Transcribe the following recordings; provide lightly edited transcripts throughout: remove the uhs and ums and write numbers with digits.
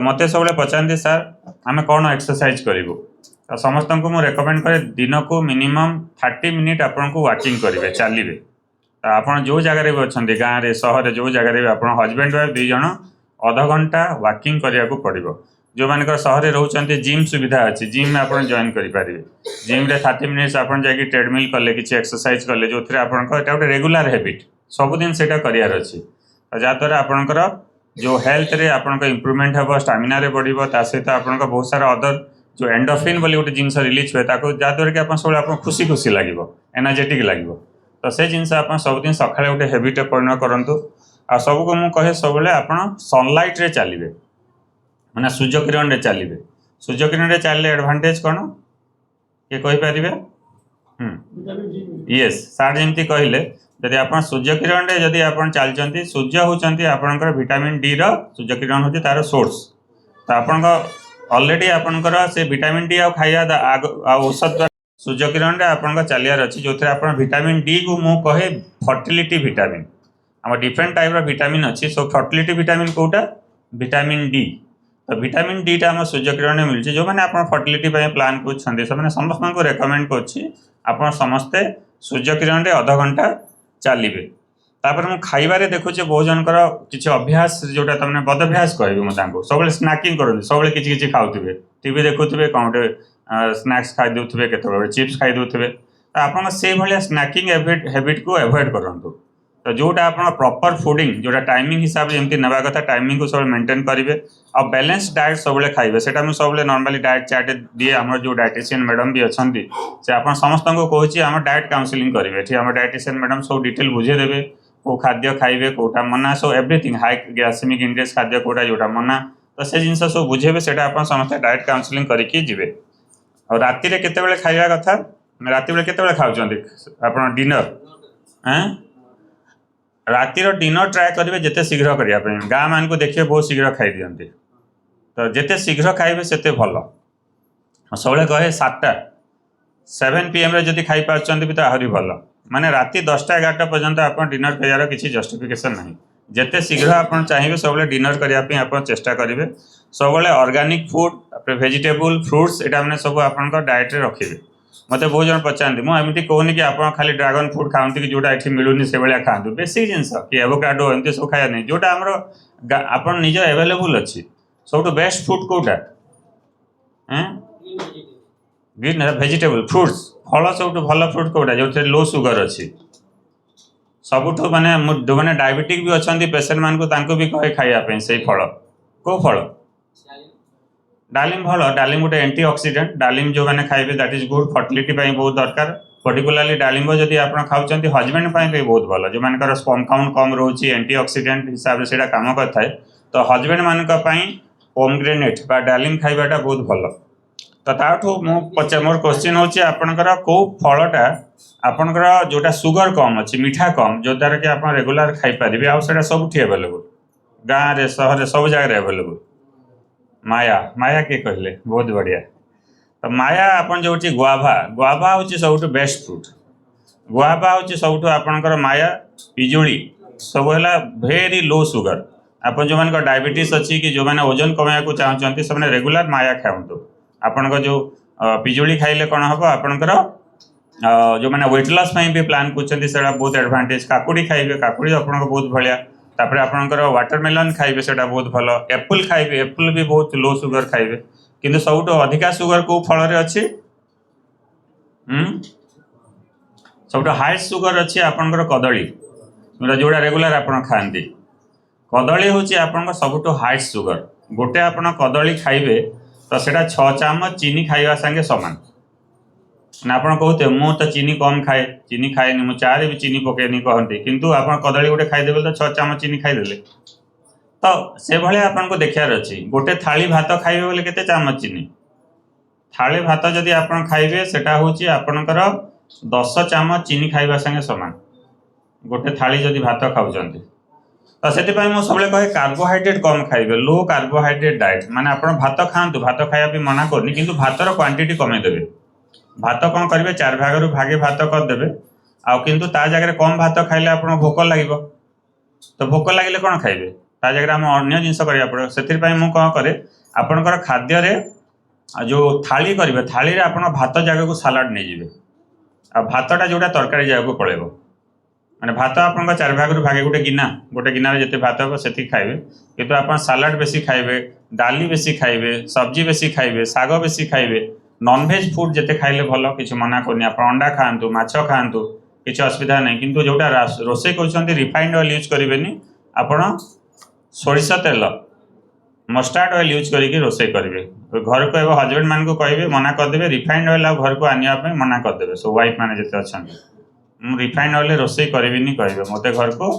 मत सब पचारती सर आम कौन एक्सरसाइज करूँ तो समस्त को रेकमेंड करे दिन को मिनिमम 30 मिनिट आपन को वॉकिंग करेंगे चलिए तो आप जो जगार भी अच्छा गाँव में सहर जो जगार भी आप हजबैंड वाइफ दुई जन अध घंटा वॉकिंग करने को पड़ो जो मान सहर रोचे जिम सुविधा अच्छी जिम में आप जॉइन करेंगे जिम रे 30 मिनिट्स आप जाकि ट्रेडमिल कले कि एक्सरसाइज कले जो थे आप गोटे रेगुलर हैबिट सबुदिन से करार अच्छी जहाँद्वारा आपंकर जो हेल्थ रे आपन इम्प्रूवमेंट हम स्टामिना रे बढ़ो ता सहित आपन बहुत सारा अदर जो एंडोफिन बोली गोटे जिनस रिलीज हुए जहाँद्वारा कि आप सब आप खुशी खुशी लगे एनर्जेटिक लगे तो से जिन आप सबुदिन सकाଳେ गोटे हैबिट परिणत करूँ आ सबको मुझे कहे सब आप सनलाइट रे चलिए माने सूर्य किरण रे चलिए सूर्य किरण रे चलिए एडवांटेज कौन किए कहींपारे यस सार जमी कहले जदि आप सूर्य किरण रे जदि आप चलती सूर्य होती आपंकर विटामिन डी रो सूर्य किरण होती तार सोर्स तो आपन ऑलरेडी आपंकर से विटामिन डी आ खाଇବା औषध द्वारा सूर्य किरण रे आपन चलियार अच्छी जो आप विटामिन डी को मु कहे फर्टिलिटी विटामिन आम डिफरेंट टाइप रो विटामिन अच्छी सो फर्टिलिटी विटामिन कोटा विटामिन डी तो विटामिन डी टा आम सूर्य किरण में मिलती जो मैंने आप फर्टिलिटी प्लान कर समस्त को रेकमेंड कर समस्ते सूर्य किरण रे अध घंटा चलिए तापर मु खाइबारे देखुचे बहुत जनकर किसी अभ्यास जोटा तमने बदभ्यास कहबी मुझे सब स्नैकिंग करते सब किसी खाऊे टीवी देखुए कौन गोटे स्नैक्स खाई दूसरे केत चिप्स खाई दूसरे तो आप से भाया स्नैकिंग हैबिट को एवॉइड करूँ तो जोटा आप प्रॉपर फूडिंग जोटा टाइमिंग हिसाब से जमी ना कथा टाइमिंग को सब मेंटेन करेंगे और बैलेंस डाइट सब खाइबे सेटा मुझे सब नॉर्मली डाइट चार्ट दिए आम जो डाइटिशियन मैडम भी अच्छा से आप समस्त को कहूँ आम डाइट काउंसलिंग करेंगे आम डाइटिशियन मैडम सब डिटेल बुझेदेवे कौ खाद्य खाइबे कौटा मना सब एवरीथिंग हाई ग्लाइसेमिक इंडेक्स खाद्य कौटा जोटा मना तो से जिन सब बुझेबे से समस्त डाइट काउंसलिंग करके जिवे और राति रे केतेबेले खाइबा कथा राति बेले केतेबेले खाउछन्ती आपण डिनर रातिर डिनर ट्राए करेंगे जिते शीघ्र करने गाँ मान को देखिए बहुत शीघ्र खाई दिखती तो जिते शीघ्र खाइबे सेते भल सब कहे 7 PM रे जदि खाई पार्चंती भी तो आहरी भल माने राति 10टा 11टा पर्यंत आप डिनर खाइबार किसी जस्टिफिकेशन नहीं जिते शीघ्र आप चाहिए सब डिनर करने आप चेष्टा करेंगे सब ऑर्गेनिक फूड वेजिटेबल फ्रुट्स यहाँ मैंने सब आप डाइट रे रखिए मत बहुत जन पचारती मुझे कहूनी कि आप खाली ड्रागन फ्रूट खाते कि जोटा ये मिलूनी से भाया खातु बेसिक जिनस कि एवोकाडो एमती सब खाया नहीं जोटा आमर आप निज एवेलेबल अच्छी सब बेस्ट फूड कौटा ग्रीन वेजिटेबल फ्रुट्स फल सब भल फ्रुट कौटा जो लो सुगर अच्छी सबुठ माने जो मैंने डायबिटिक भी अच्छा पेसेंट मान को भी कहे खाइबा से फल कौ फल डालिम भल डालिम गोटे एंटी ऑक्सीडेंट डालिम जो मैंने खाइबे दैट इज गुड फर्टिलिटी बहुत दरकार पर्टिकुलाली डालिम जदि आप खाऊँ हजबैंड भी बहुत भल जो मान स्पर्म काउंट कम रोचे एंटी ऑक्सीडेंट हिसाब से काम करता है तो हजबैंड मान पोमग्रेनेट बा डालिम खाइबाटा बहुत भल तो ताठू मोर क्वेश्चन होची आपनकर को फलटा आपनकर जोटा सुगर कम अच्छी मीठा कम जो द्वारा कि आप रेगुलर खाई पारे आउ से सब एवेलेबल गाँव में सहर सब जगह एवेलेबल माया माया के कहले बहुत बढ़िया तो माया आपन जो गुआभा गुआभा हूँ सब बेस्ट फ्रूट गुआभा हूँ सब आपंकर माया पिजुली सब है भेरी लो सुगर आप जो मान डायबिटीज अच्छी कि जो मैंने ओजन कमाया को चाहते से रेगुलर माया खाऊँ आपण जो पिजुली खाइले कौन हम आपंकर जो मैंने वेट लॉस भी प्लान कर बहुत एडवांटेज काकुड़ी खाइबे काकुड़ी आपन बहुत भाया तापर आपनकर वाटरमेलन खाइबे सेटा बहुत भल एप्पल खाइबे एप्पल भी बहुत लो सुगर खाइबे किंतु सबुठ अधिका सुगर को फल रे अच्छी सबुठ हाई सुगर अच्छी आपनकर कदली जोड़ा रेगुलर आपन खाती कदली हूँ आपन सबुठ हाई सुगर गोटे आपन कदली खाइबे तो सेटा 6 चामच चीनी खाइबा संगे समान ना आप कहते मु तो चीनी कम खाए चीनी खाएनि मु चारे भी चीनी पकेनि कहते किंतु आप कदली गोटे खाईदेवे तो 6 चामच चीनी खाईदे तो से भाया आपको देखार अच्छी गोटे थाली भात खाइबे बोले केते चामच चीनी थाली भात जदि आप खाइबे सेटा होची आपनकर 10 चामच चीनी खाइबा संगे समान गोटे थाली जदि भात खाउचंती तो से सब कहे कार्बोहाइड्रेट कम खाइबे लो कार्बोहाइड्रेट डाइट माने आप भात खातु भात खाया भी मना करनी किंतु भातर क्वांटिटी कमेदेवे भात कौन करेंगे 4 भाग भागे भात करदे आउ किंतु ता जगह कम भात खाइले आप भोक लगे तो भोक लगे कौन खाइबे ता जगह आम अन्य जिनस करा पड़ो से मुझे कौन करे आपणकर खाद्य जो थाली करेंगे थाली आप भात जगह को सालाड नहीं जाए आ भातटा जोटा तरकारी जगह को पड़ेगा माने भात आप चार भाग भागे गोटे गिना जिते भात हम से खाइबे किंतु आप सालाड बेसी खाइबे डाली बेसी खाइबे सब्जी बेसी खाइबे साग बेसी खाइबे नॉनवेज फूड जिते खाइले भल किसी मना करनी आप अंडा खातु माछ खातु किसी असुविधा नहीं किंतु जोटा रोषे कर रिफाइंड ऑयल यूज करेंगे आपण सोरिष तेल मस्टार्ड ऑयल यूज करके रोषे करेंगे घर को एवं हजबैंड मान को कहे मना करदे रिफाइंड ऑयल आ घर को आने मना करदे सो वाइफ मैंने जिते अच्छा रिफाइंड ऑयल रोषे करें कहे मत घर को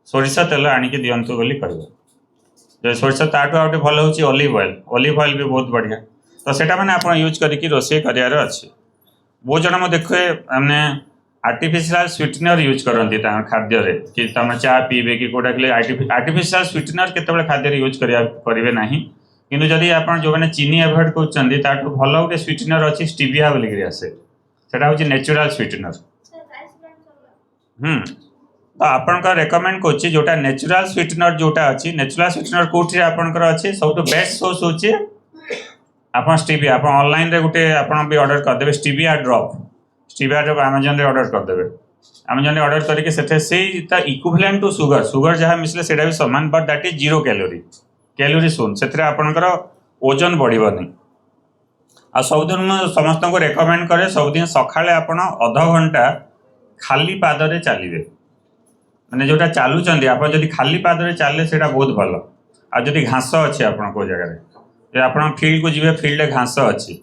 सोरिष तेल आणिक दिंतु बोली कहे सोरिष ताठू आउटे भल हो ऑलिव ऑयल भी बहुत बढ़िया तो सेटा मैंने आप यूज करके रोषे करार अच्छे बहुत जन मुझे देखे मैंने आर्टिफिशियल स्वीटनर यूज करती खाद्य कि तुम चा पीबे कि कौटा आर्टिफिशियल स्वीटनर केत खाद्य यूज करेंगे ना कि जदि आप जो मैंने चीनी एभॉइड कर भल गोटे स्वीटनर अच्छी स्टीविया बोलिक आसे से हूँ नेचुरल स्वीटनर तो आपण रेकमेंड कर जोटा नेचुरल स्वीटनर जोटा अच्छी नेचुरल स्वीटनर कौटी आपंकर अच्छे सब बेस्ट सोर्स हूँ आप स्टीविया आप ऑनलाइन रे गोटे आप भी ऑर्डर करदे स्टीविया ड्रॉप आमाजन रे ऑर्डर करदे आमाजन रे ऑर्डर करके से इक्विवेलेंट टू सुगर जहाँ मिसले से भी समान बट दैट इज 0 कैलोरी शून से आपंकर ओजन बढ़नी आ सबुदिन समस्त को रेकमेंड करे सबुदिन सकाळे आपण अध घंटा खाली पादरे चलिए मैंने जोटा चलुँच आप खाली पादरे चले से बहुत भल आदि घास अच्छे आप जगह आप फील्ड को जी फील्ड घास अच्छी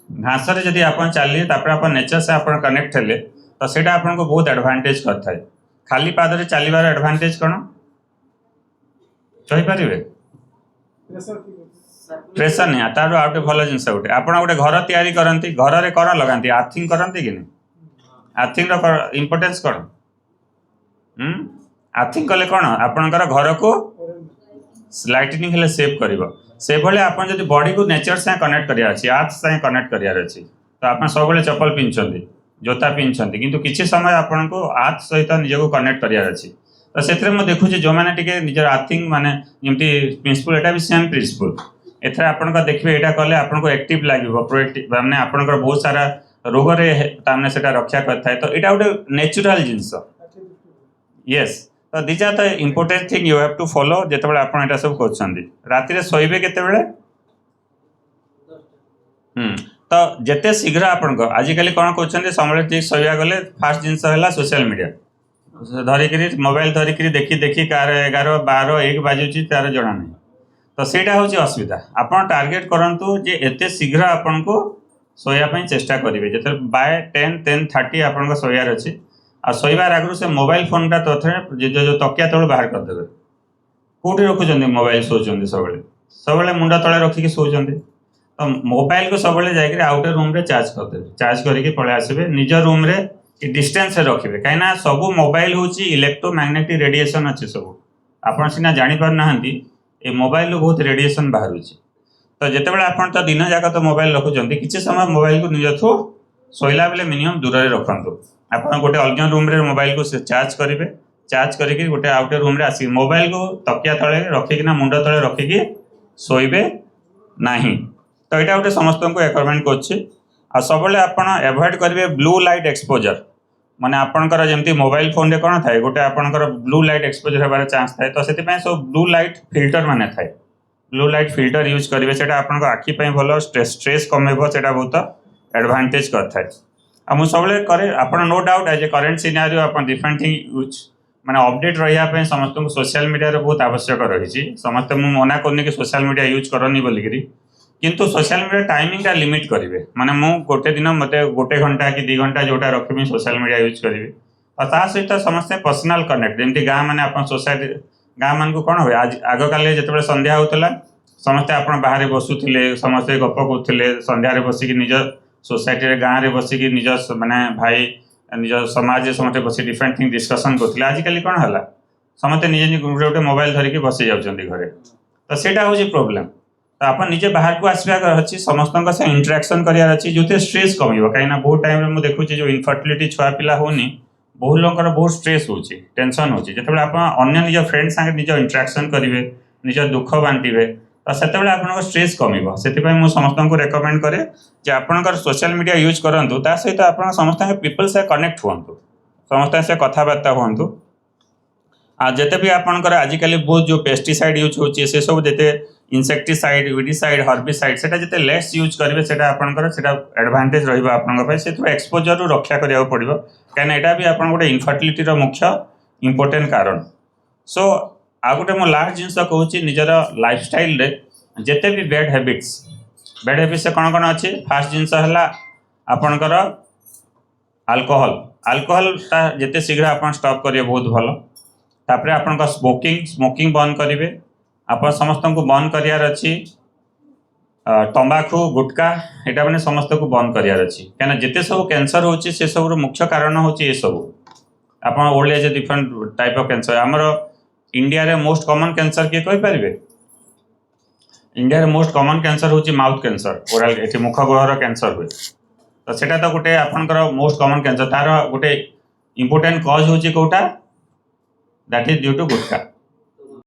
घास जदि आप चलिए आप नेचर से आप कनेक्ट हेले तो सेटा आपको बहुत एडवांटेज करता है खाली पादरे चलवार एडवांटेज कौन कहींपारे प्रेसर नहीं तार आउटे भल जिनस गोटे आप गोटे घर तैयारी करती घर में कौन लगाती आर्थिंग करती कि नहीं आर्थिंग इम्पोर्टेंस कौन आर्थिंग कले कौन आपणकर घर को लाइटनिंग हेले सेव कर से भाई आप बॉडी को नेचर से कनेक्ट करार अच्छी आर्थ से कनेक्ट करार अच्छी तो आप सब चप्पल पिंधुंट जोता पिंधुंट किंतु किसी समय आपन को आर्थ सहित निजक कनेक्ट करार अच्छी तो से मुझे देखुची जो मैंने निजर आर्थिंग माने जमी प्रिंसिपल एटा भी सेम प्रिंसिपल एथर आपन देखिए यहाँ कले आपको एक्टिव लगे प्रोएक्टिव मैंने आपंकर बहुत सारा रोग से रक्षा करता तो यहाँ गोटे नेचुरल जिनस यस तो these are the important thing you have to follow जिते आप सब कर राति शोबे केते तो जिते शीघ्र आपण आजिकल कौन कर समय ठीक शोया गले फास्ट जिनस है सोशल मीडिया धरिकी मोबाइल धरिकी देखी देखी कार 11 12 1 बाजुची तार जना नहीं तो सेटा हूँ असुविधा आप टार्गेट करूँ जे एते शीघ्र आपण को शोयापाई चेष्टा करेंगे जो बाय 10:30 आपन शोयार अच्छी आ शोबार आगु से मोबाइल फोनटा जो तकिया तल बाहर करदे कौटी रखुच्च मोबाइल शोचते सब मुंड तले रखिकी शोचते तो मोबाइल को सब जाकर आउटे रूम रे चार्ज करदे चार्ज करके पलि आसबे निज रूम रे डिस्टेंस रखिए कहीं सब मोबाइल हूँ इलेक्ट्रोमैग्नेटिक रेडिएशन अच्छे सब आपड़ सीना जापर ना ये मोबाइल बहुत रेडिएशन बाहर तो जिते आप तो दिन जाक तो मोबाइल रखुच्च किसी समय मोबाइल को निज थ्रू शोला बेले मिनिमम दूर में रखु आप गोटे अलग रूम रे मोबाइल को चार्ज करेंगे चार्ज करके गोटे आउटे रूम रे आसिक मोबाइल को तकिया तले रखिकिना मुंड तले रखिकी शोबे नहीं तो यहाँ गोटे समस्त को रेकमेंड कर सब आप एवॉइड करेंगे ब्लू लाइट एक्सपोजर माने आपणकर जमी मोबाइल फोन रे कौन थाए गोटे आपणकर ब्लू लाइट एक्सपोजर होबार चांस थाए तो से सब ब्लू लाइट फिल्टर माने थाए ब्लू लाइट फिल्टर यूज करेंगे से आखि भल स्ट्रेस कमेब से बहुत एडवांटेज करता है मुझे सब करे आप no doubt as a current scenario आप डिफरेंट थिंग यूज मैंने अपडेट रहा समस्त को सोशल मीडिया बहुत आवश्यक रही समस्ते मुझे मना करनी कि सोशल मीडिया यूज करनी बोलिकी किंतु सोशल मीडिया टाइमिंग लिमिट करेंगे माने मु गोटे दिन मत गोटे घंटा कि 2 घंटा जोटा रखी सोशल मीडिया यूज करी और ता सहित समस्ते पर्सनाल कनेक्ट जमी गाँ मैंने आप सोसाइटी गाँ मान को कौन हुए आग काल जो संध्या होता समस्ते आप बाहर बसुले समस्ते गप करुले संध्यारे बसिकी निज सोसाइटी गाँव में बसिकी निज माने भाई निज समाज समस्त बस डिफरेंट थिंग डिस्कसन करते आजिकल कौन है समस्ते निजे निज गोटे मोबाइल धरिकी बसी जाऊँच घरे तो सेटा हूँ प्रोब्लेम तो आप निजे बाहर को आसवा अच्छी समस्त से इंटरेक्शन करार अच्छी जो स्ट्रेस कम कहीं बहुत टाइम मुझे देखुची जो इनफर्टिलिटी छुआ पिला होनी बहुत लोकर बहुत स्ट्रेस हो टेंशन हो जिते आप अन्य निज फ्रेंड संगे निज इंटराक्शन करेंगे निज दुख बांटे तो से आप स्ट्रेस कम से समस्त को रेकमेंड करे जे आपंकर सोशल मीडिया यूज करूँ ता सहित आप समस्त पीपल से कनेक्ट हूँ समस्त से कथबार्ता हूँ जिते भी आपंकर आजिकल बहुत जो पेस्टिसाइड यूज होचे से सब जिते इनसेक्टिसाइड विडिसाइड हर्बिसाइड से जिते लेस यूज करेंगे से एडभांटेज रहा से एक्सपोजर रु रक्षा करा पड़ो कहीं यहाँ भी आप गोटे इनफर्टिलिटी मुख्य इंपोर्टेंट कारण सो आ गोटे मो लास्ट जिनस कहूँ निजर लाइफस्टाइल जिते भी बैड हैबिट्स कौन कौन अच्छे फास्ट जिनस है आपणकर अल्कोहल जिते शीघ्र आप स्टॉप करेंगे बहुत भल तापर आप स्मोकिंग बंद करेंगे आप समस्त को बंद करार अच्छी तंबाकू गुटखा यहाँ मैंने समस्त को बंद करार अच्छी कहीं जिते सब कैंसर होची से सब मुख्य कारण हूँ ये सब आप old age different type of cancer आमर इंडिया रे मोस्ट कॉमन कैंसर किए कहि पारिबे इंडिया रे मोस्ट कॉमन कैंसर होची माउथ कैंसर ओरल एठी मुख गहर कैंसर हुए तो सेटा तो गोटे आपनकर मोस्ट कॉमन कैंसर तार गोटे इंपोर्टेंट कॉज होची कोटा that is due to gutkha